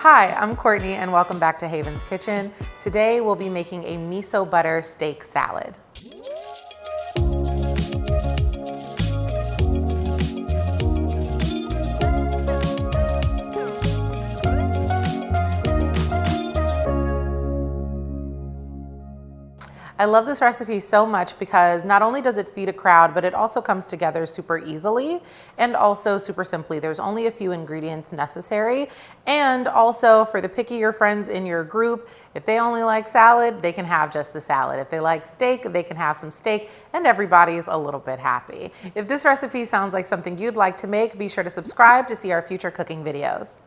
Hi, I'm Courtney and welcome back to Haven's Kitchen. Today we'll be making a miso butter steak salad. I love this recipe so much because not only does it feed a crowd, but it also comes together super easily and also super simply. There's only a few ingredients necessary. And also for the pickier friends in your group, if they only like salad, they can have just the salad. If they like steak, they can have some steak, and everybody's a little bit happy. If this recipe sounds like something you'd like to make, be sure to subscribe to see our future cooking videos.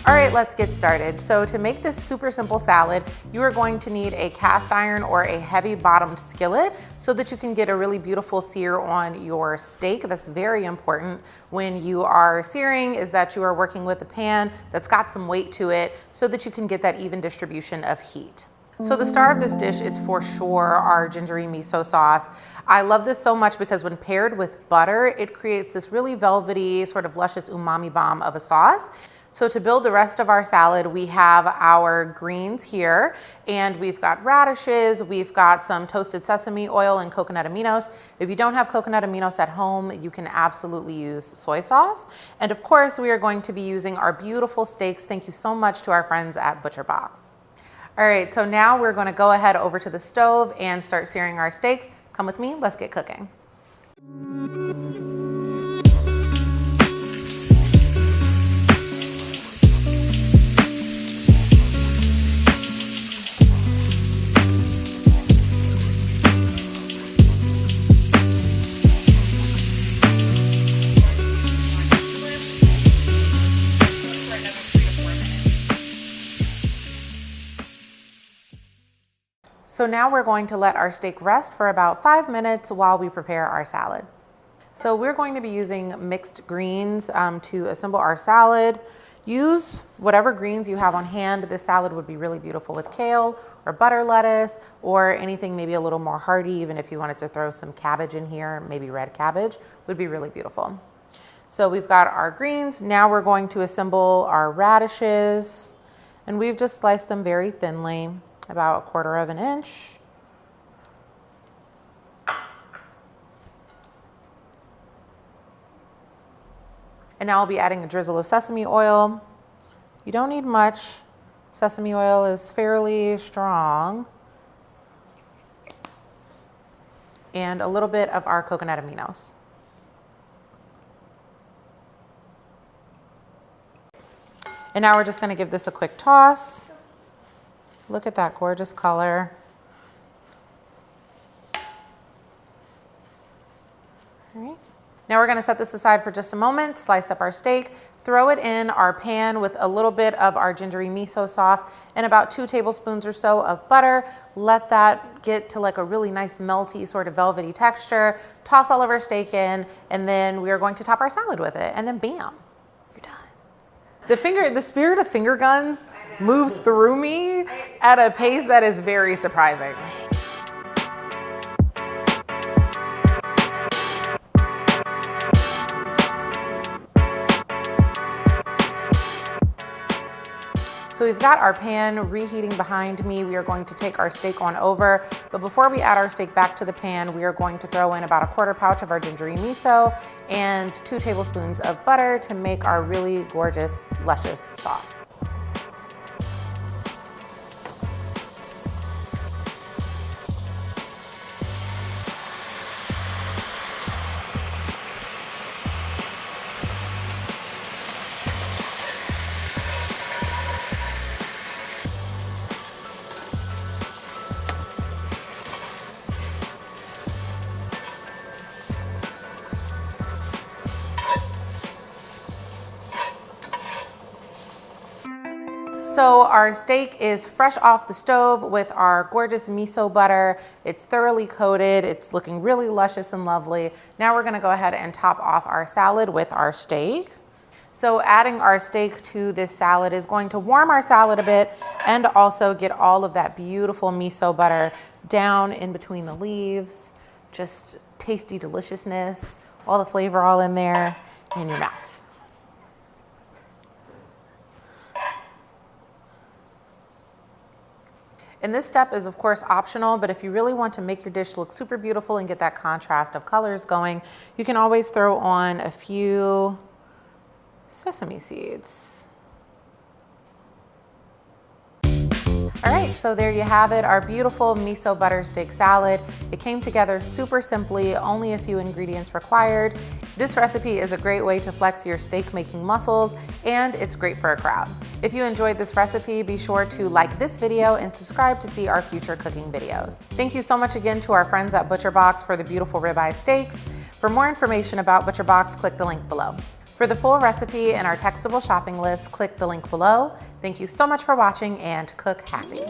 All right, let's get started. So to make this super simple salad, you are going to need a cast iron or a heavy bottomed skillet so that you can get a really beautiful sear on your steak. That's very important when you are searing, is that you are working with a pan that's got some weight to it so that you can get that even distribution of heat. So the star of this dish is for sure our gingery miso sauce. I love this so much because when paired with butter, it creates this really velvety, sort of luscious umami bomb of a sauce. So to build the rest of our salad, we have our greens here, and we've got radishes, we've got some toasted sesame oil and coconut aminos. If you don't have coconut aminos at home, you can absolutely use soy sauce. And of course, we are going to be using our beautiful steaks. Thank you so much to our friends at ButcherBox. All right, so now we're gonna go ahead over to the stove and start searing our steaks. Come with me, let's get cooking. So now we're going to let our steak rest for about 5 minutes while we prepare our salad. So we're going to be using mixed greens to assemble our salad. Use whatever greens you have on hand. This salad would be really beautiful with kale or butter lettuce or anything maybe a little more hearty, even if you wanted to throw some cabbage in here, maybe red cabbage would be really beautiful. So we've got our greens. Now we're going to assemble our radishes, and we've just sliced them very thinly, about 1/4 of an inch. And now I'll be adding a drizzle of sesame oil. You don't need much. Sesame oil is fairly strong. And a little bit of our coconut aminos. And now we're just going to give this a quick toss. Look at that gorgeous color. All right. Now we're going to set this aside for just a moment, slice up our steak, throw it in our pan with a little bit of our gingery miso sauce and about 2 tablespoons or so of butter. Let that get to like a really nice melty sort of velvety texture. Toss all of our steak in, and then we are going to top our salad with it, and then bam, you're done. The spirit of finger guns moves through me at a pace that is very surprising. So we've got our pan reheating behind me. We are going to take our steak on over, but before we add our steak back to the pan, we are going to throw in about a 1/4 pouch of our gingery miso and 2 tablespoons of butter to make our really gorgeous, luscious sauce. So our steak is fresh off the stove with our gorgeous miso butter. It's thoroughly coated. It's looking really luscious and lovely. Now we're gonna go ahead and top off our salad with our steak. So adding our steak to this salad is going to warm our salad a bit and also get all of that beautiful miso butter down in between the leaves. Just tasty deliciousness, all the flavor all in there in your mouth. And this step is of course optional, but if you really want to make your dish look super beautiful and get that contrast of colors going, you can always throw on a few sesame seeds. All right, so there you have it, our beautiful miso butter steak salad. It came together super simply, only a few ingredients required. This recipe is a great way to flex your steak making muscles, and it's great for a crowd. If you enjoyed this recipe, be sure to like this video and subscribe to see our future cooking videos. Thank you so much again to our friends at ButcherBox for the beautiful ribeye steaks. For more information about ButcherBox, click the link below. For the full recipe and our textable shopping list, click the link below. Thank you so much for watching, and cook happy.